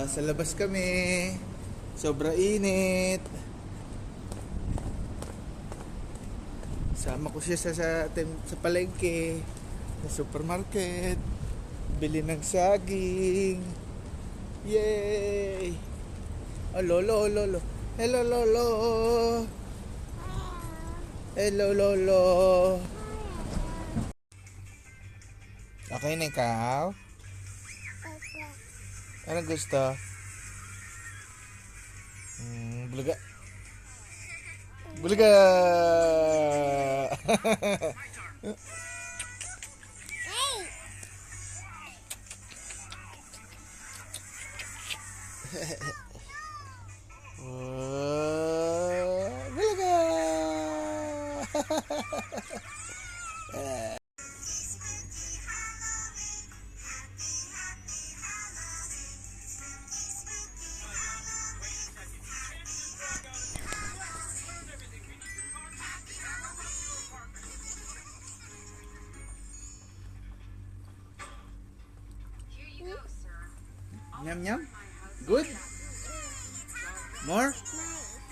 Sa labas kami. Sobra init. Sama ko siya sa palengke, sa supermarket. Bili ng saging. Yay! Oh, lolo, lolo. Hello, lolo. Hello, lolo. Okay na ikaw? Ano gusto? Bulaga. Bulaga! Bulaga! Yum yum. Good. More.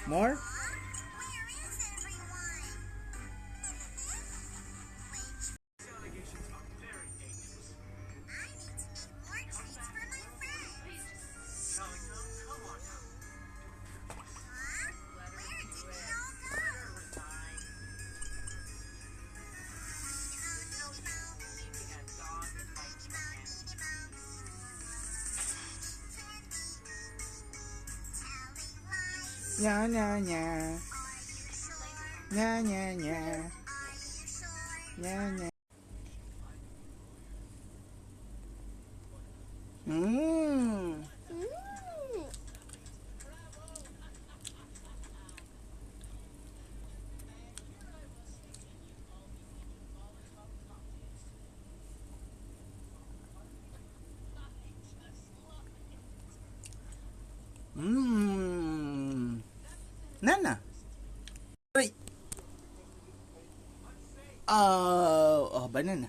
More. Nya nya nya. Nya nya nya. Nya nya. Mmm. Mmm. Nana. Ay. Oh, banana.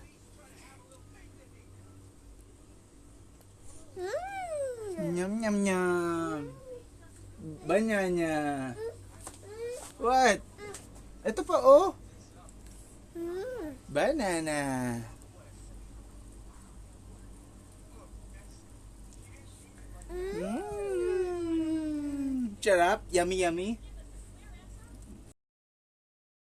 Nyam nyam nyam. Banana. What? Ito pa oh. Banana. Sarap, yummy yummy.